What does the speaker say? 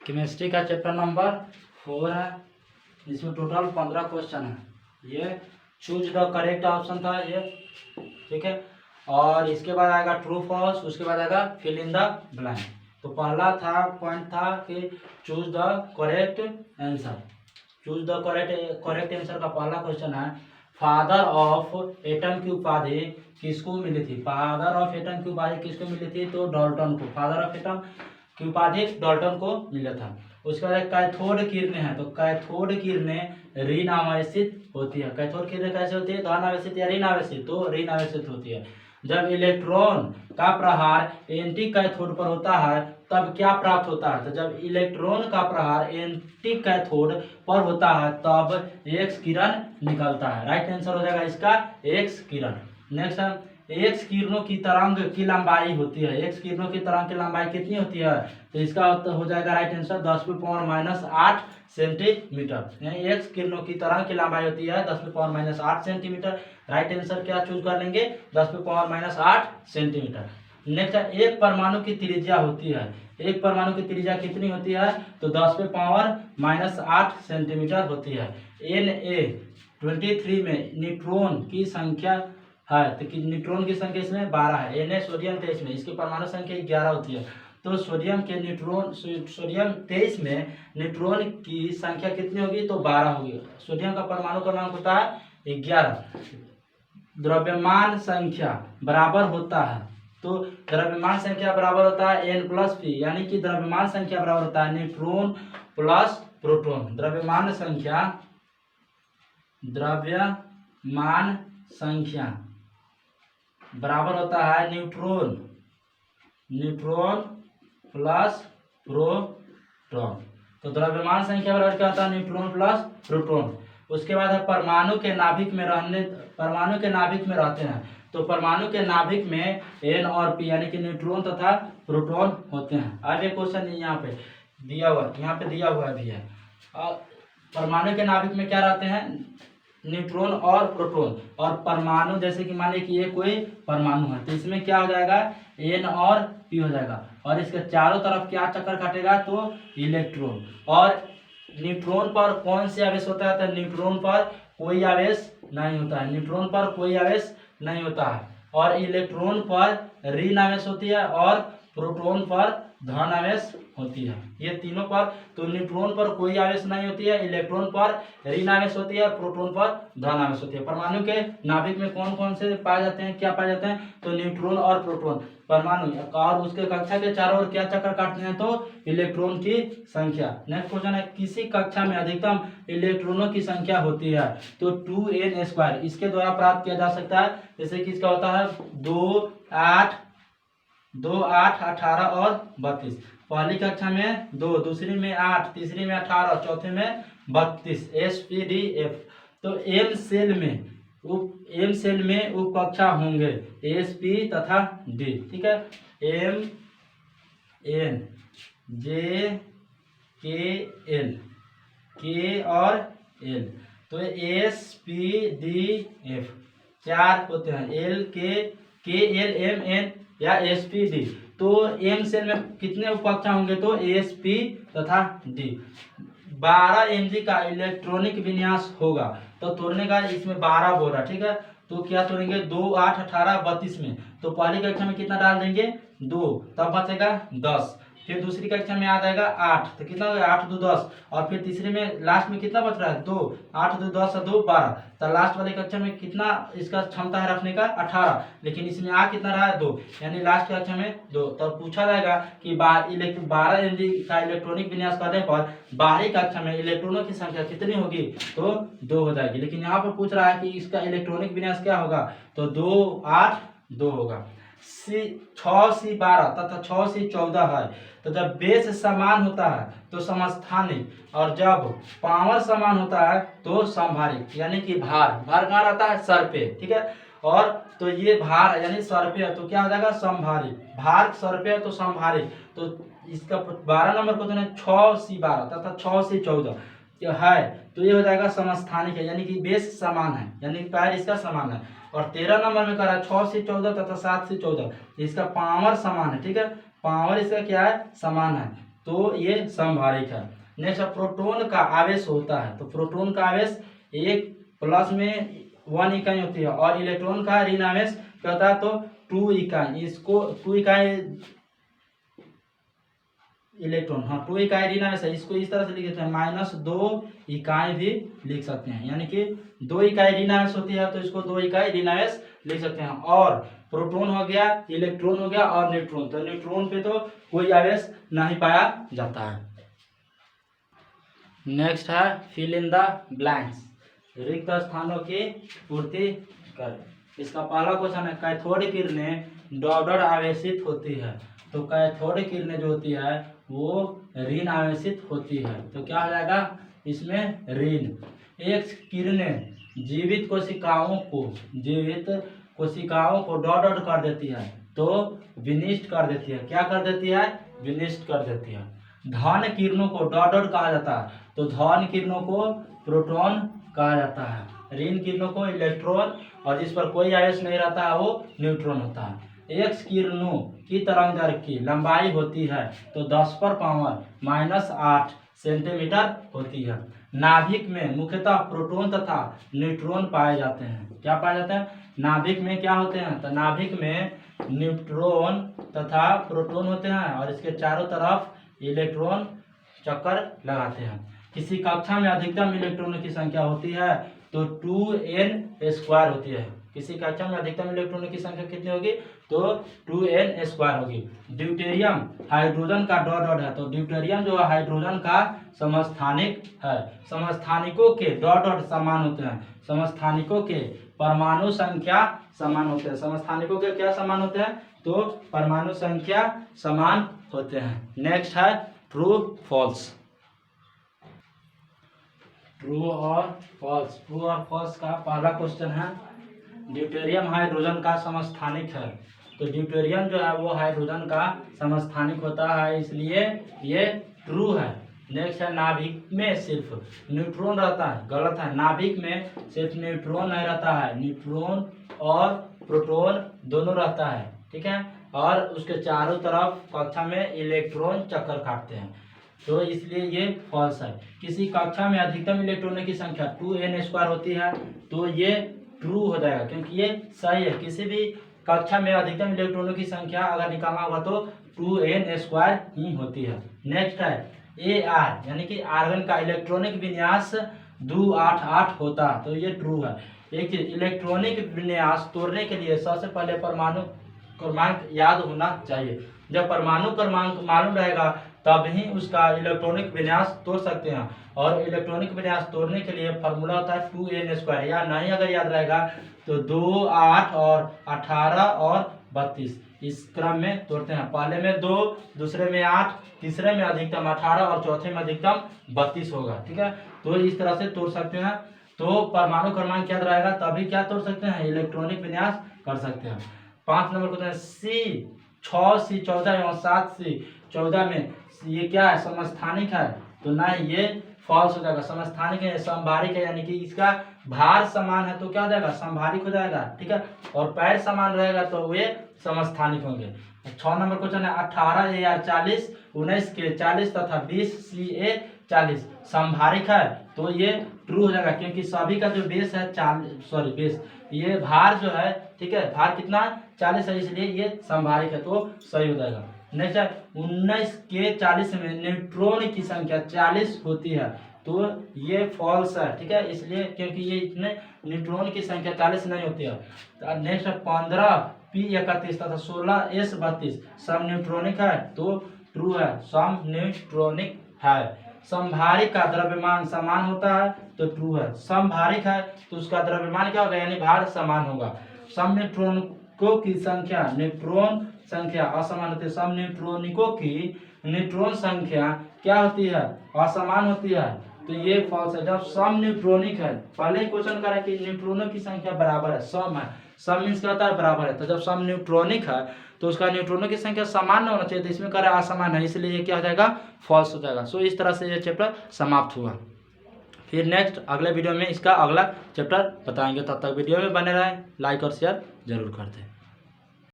Chemistry का chapter number 4 है। इसमें टोटल 15 क्वेश्चन है। ये चूज द करेक्ट ऑप्शन था ये, ठीक है। और इसके बाद आएगा ट्रू फॉल्स, उसके बाद आएगा फिल इन द ब्लैंक। तो पहला पॉइंट था कि choose the correct answer. Choose the correct answer का पहला क्वेश्चन है, फादर ऑफ एटम की उपाधि किसको मिली थी? फादर ऑफ एटम की उपाधि किसको मिली थी? तो डाल्टन को। फादर ऑफ एटम की उपाधि डाल्टन को मिला था। उसके बाद कैथोड किरणें हैं, तो कैथोड किरणें ऋण आवेशित होती है। कैथोड किरणें कैसे होती है? धन आवेशित या ऋण आवेशित? तो ऋण आवेशित होती है। जब इलेक्ट्रॉन का प्रहार एंटी कैथोड पर होता है तब क्या प्राप्त होता है? तो जब इलेक्ट्रॉन का प्रहार एंटी कैथोड पर होता है तब एक्स किरण निकलता है। राइट आंसर हो जाएगा इसका एक्स किरण। नेक्स्ट है, एक्स किरणों की तरंग की लंबाई होती है। एक्स किरणों की तरंग की लंबाई कितनी होती है? तो इसका हो जाएगा राइट आंसर 10⁻⁻8 सेंटीमीटर। एक्स किरणों की तरंग की लंबाई होती है 10⁻⁻8 सेंटीमीटर। राइट आंसर क्या चूज कर लेंगे? 10⁻⁻8 सेंटीमीटर। नेक्स्ट है, एक परमाणु की त्रिज्या होती है। एक परमाणु की त्रिज्या कितनी होती है? तो 10⁻⁻8 सेंटीमीटर होती है। Na23 में न्यूट्रॉन की संख्या है, तो न्यूट्रॉन की संख्या इसमें 12 है। Na सोडियम 23 में इसकी परमाणु संख्या 11 होती है। तो सोडियम 23 में न्यूट्रॉन की संख्या कितनी होगी? तो 12 होगी। सोडियम का परमाणु क्रमांक होता है 11। द्रव्यमान संख्या बराबर होता है, तो द्रव्यमान संख्या बराबर होता है N+P, यानी कि द्रव्यमान संख्या बराबर होता है न्यूट्रॉन प्लस प्रोटॉन। द्रव्यमान संख्या बराबर होता है न्यूट्रॉन प्लस प्रोटॉन। तो द्रव्यमान संख्या बराबर क्या होता है? Neutron plus proton. उसके बाद है परमाणु के नाभिक में रहते हैं, तो परमाणु के नाभिक में N और P यानी कि न्यूट्रॉन तथा प्रोटॉन होते हैं। आगे क्वेश्चन यहाँ पे दिया हुआ भी है। परमाणु के नाभिक में क्या रहते हैं? न्यूट्रॉन और प्रोटॉन। और परमाणु जैसे कि मान लीजिए कि ये कोई परमाणु है, तो इसमें क्या हो जाएगा? N और P हो जाएगा। और इसके चारों तरफ क्या चक्कर काटेगा? तो इलेक्ट्रॉन। और न्यूट्रॉन पर कौन से आवेश होता है? तो न्यूट्रॉन पर कोई आवेश नहीं होता है। न्यूट्रॉन पर कोई आवेश नहीं होता है। और इलेक्ट्रॉन पर ऋण आवेश होती है और प्रोटॉन पर धन आवेश होती है। ये तीनों पर, तो न्यूट्रॉन पर कोई आवेश नहीं होती है, इलेक्ट्रॉन पर ऋण आवेश होती है, प्रोटॉन पर धन आवेश होती है। परमाणु के नाभिक में कौन कौन से पाए जाते हैं? क्या पाए जाते हैं? तो न्यूट्रॉन और प्रोटॉन। परमाणु और उसके कक्षा के चारों ओर क्या चक्कर काटते हैं? तो इलेक्ट्रॉन की संख्या। नेक्स्ट क्वेश्चन है, किसी कक्षा में अधिकतम इलेक्ट्रॉनों की संख्या होती है? तो 2n²। इसके द्वारा प्राप्त किया जा सकता है, जैसे कि इसका होता है 2, 8, 18 और 32। पहली कक्षा में 2, दूसरी में 8, तीसरी में 18, चौथे में 32। SPDF। तो एम सेल में उप कक्षा होंगे SP तथा D, ठीक है। M N J K L, K और L। तो SPDF 4 होते हैं, KL M N या SPD। तो M सेल में कितने उप कक्षा होंगे? तो SP तथा D। 12 Mg का इलेक्ट्रॉनिक विन्यास होगा, तो तोड़ने का इसमें 12 बोल रहा, ठीक है। तो क्या तोड़ेंगे? 2, 8, 18, 32 में। तो पहली कक्षा में कितना डाल देंगे? 2, तब बचेगा 10। फिर दूसरी कक्षा में आ जाएगा 8, तो कितना हो गया? 8, 2, 10। और फिर तीसरे में लास्ट में कितना बच रहा है? 2, 8, 2, 10 और 2, 12। तो लास्ट वाली कक्षा में कितना इसका क्षमता है रखने का? 18, लेकिन इसमें आ कितना रहा है? 2, यानी लास्ट कक्षा में 2। तो पूछा जाएगा कि 12 Mg का इलेक्ट्रॉनिक विन्यास करने पर बाहरी कक्षा में इलेक्ट्रॉनों की संख्या कितनी होगी? तो 2 हो जाएगी। लेकिन यहाँ पर पूछ रहा है कि इसका इलेक्ट्रॉनिक विन्यास क्या होगा? तो 2, 8, 2 होगा। 6C12 तथा 6C14 है। तो जब बेस समान होता है तो समस्थानिक, और जब पावर समान होता है तो समभारिक, यानी कि भार कहाँ रहता है? सर पे, ठीक है। और तो ये भार यानी सर पे है, तो क्या हो जाएगा? समभारिक। भार सर पे है तो समभारिक। तो इसका 12 नंबर को 6C12 तथा 6C14 है, तो ये हो जाएगा समस्थानिक है, यानी कि बेस समान है, यानी पैर इसका समान है। और 13 नंबर में करा 6C14 तथा 7C14, इसका पावर समान है, ठीक है। पावर इसका क्या है? समान है। तो ये समभारिक है। नेक्स्ट प्रोटॉन का आवेश होता है, तो प्रोटॉन का आवेश 1 प्लस में 1 इकाई होती है और इलेक्ट्रॉन का ऋण आवेश क्या होता है, तो 2 इकाई। इसको 2 इकाई इलेक्ट्रॉन, हाँ 2 इकाई ऋण आवेश है, इसको इस तरह से लिख देते हैं -2 इकाई भी लिख सकते हैं, यानी कि 2 इकाई ऋण आवेश होती है तो इसको 2 इकाई ऋण आवेश लिख सकते हैं। और प्रोटॉन हो गया, इलेक्ट्रॉन हो गया और न्यूट्रॉन, तो न्यूट्रॉन पे तो कोई आवेश नहीं पाया जाता है। नेक्स्ट है फिल इन द ब्लैंक्स, रिक्त स्थानों की पूर्ति कर। इसका पहला क्वेश्चन है कैथोड किरणें डॉटेड आवेशित होती है, तो कैथोड किरणें जो होती है वो ऋण आवेशित होती है, तो क्या हो जाएगा इसमें ऋण। एक किरणें जीवित कोशिकाओं को डॉट डॉट कर देती है तो विनिष्ट कर देती है, क्या कर देती है, विनिष्ट कर देती है। धन किरणों को डॉट डॉट कहा जाता है, तो धन किरणों को प्रोटॉन कहा जाता है, ऋण किरणों को इलेक्ट्रॉन और जिस पर कोई आवेश नहीं रहता है वो न्यूट्रॉन होता है। एक्स किरणों की तरंगदैर्घ्य की लंबाई होती है तो 10⁻⁻8 सेंटीमीटर होती है। नाभिक में मुख्यतः प्रोटॉन तथा न्यूट्रॉन पाए जाते हैं, क्या पाए जाते हैं, नाभिक में क्या होते हैं, तो नाभिक में न्यूट्रॉन तथा प्रोटॉन होते हैं और इसके चारों तरफ इलेक्ट्रॉन चक्कर लगाते हैं। किसी कक्षा में अधिकतम इलेक्ट्रॉनों की संख्या होती है तो 2n² होती है। किसी कक्षा में अधिकतम इलेक्ट्रॉनों की संख्या कितनी होगी, तो 2n² होगी। ड्यूटेरियम हाइड्रोजन का डॉट डॉट है, तो ड्यूटेरियम जो है हाइड्रोजन का समस्थानिक है। समस्थानिकों के डॉट डॉट समान होते हैं, समस्थानिकों के परमाणु संख्या समान होते हैं। समस्थानिकों के क्या समान होते हैं, तो परमाणु संख्या समान होते हैं। नेक्स्ट है ट्रू फॉल्स, ट्रू और फॉल्स। ट्रू और फॉल्स का पहला क्वेश्चन है ड्यूटेरियम हाइड्रोजन का समस्थानिक है, तो ड्यूटेरियम जो है वो हाइड्रोजन का समस्थानिक होता है, इसलिए ये ट्रू है। नेक्स्ट है नाभिक में सिर्फ न्यूट्रॉन रहता है, गलत है। नाभिक में सिर्फ न्यूट्रॉन नहीं रहता है, न्यूट्रॉन और प्रोटॉन दोनों रहता है, ठीक है, और उसके चारों तरफ कक्षा में इलेक्ट्रॉन चक्कर काटते हैं, तो इसलिए ये फॉल्स है। किसी कक्षा में अधिकतम इलेक्ट्रॉनों की संख्या 2n² होती है, तो ये ट्रू हो जाएगा क्योंकि ये सही है। किसी भी कक्षा में अधिकतम इलेक्ट्रॉनों की संख्या अगर निकालना होगा तो 2n² ही होती है। नेक्स्ट है Ar, यानी कि आर्गन का इलेक्ट्रॉनिक विन्यास 288 होता है, तो ये ट्रू है। एक इलेक्ट्रॉनिक विन्यास तोड़ने के लिए सबसे पहले परमाणु क्रमांक याद होना चाहिए। जब परमाणु क्रमांक मालूम रहेगा तब ही उसका इलेक्ट्रॉनिक विन्यास तोड़ सकते हैं, और इलेक्ट्रॉनिक विन्यास तोड़ने के लिए फार्मूला होता है 2n², या नहीं अगर याद रहेगा तो 2, 8 और 18 और 32 इस क्रम में तोड़ते हैं। पहले में 2, दूसरे में 8, तीसरे में अधिकतम 18 और चौथे में अधिकतम 32 होगा, ठीक है, तो इस तरह से तोड़ सकते हैं। तो परमाणु क्रमांक याद रहेगा तभी क्या तोड़ सकते हैं, इलेक्ट्रॉनिक विन्यास कर सकते हैं। 5 नंबर क्वेश्चन C 6C 14 एवं 7C 14 में ये क्या है, समस्थानिक है, तो ना ये फॉल्स हो जाएगा। समस्थानिक है, समभारिक है, यानी कि इसका भार समान है तो क्या हो जाएगा, समभारिक हो जाएगा, ठीक है, और पैर समान रहेगा तो वे समस्थानिक होंगे। 6 नंबर क्वेश्चन है 18 AR 40 19 K 40 तथा 20 CA 40 समभारिक है, तो ये ट्रू हो जाएगा क्योंकि सभी का जो बेस है बेस ये भार जो है, ठीक है, भार कितना 40 है, इसलिए ये समभारिक है, तो सही हो जाएगा। नेक्स्ट है 19 K 40 में न्यूट्रॉन की संख्या 40 होती है, तो ये फॉल्स है, ठीक है, इसलिए क्योंकि ये इतने न्यूट्रॉन की संख्या 40 नहीं होती है। नेक्स्ट है 15 P 31 तथा 16 S 32 सम न्यूट्रॉनिक है, तो ट्रू है, सम न्यूट्रॉनिक है। समभारिक का द्रव्यमान समान होता है, तो ट्रू है। समभारिक है तो उसका द्रव्यमान क्या होगा, यानी भार समान होगा। सम न्यूट्रॉनिकों की संख्या, न्यूट्रॉन संख्या असमान होती है। सम न्यूट्रॉनिकों की न्यूट्रॉन संख्या क्या होती है, असमान होती है, तो ये फॉल्स है। जब सम न्यूट्रॉनिक है, पहले ही क्वेश्चन करा कि न्यूट्रॉनों की संख्या बराबर है, सम है, सम मीन्स क्या होता है, बराबर है, तो जब सम न्यूट्रॉनिक है तो उसका न्यूट्रॉनों की संख्या समान नहीं होना चाहिए, तो इसमें कह रहा है असमान है, इसलिए ये क्या हो जाएगा, फॉल्स हो जाएगा। सो इस तरह से ये चैप्टर समाप्त हुआ। फिर नेक्स्ट अगले वीडियो में इसका अगला चैप्टर बताएंगे, तब तक वीडियो में बने रहें, लाइक और शेयर जरूर करते हैं।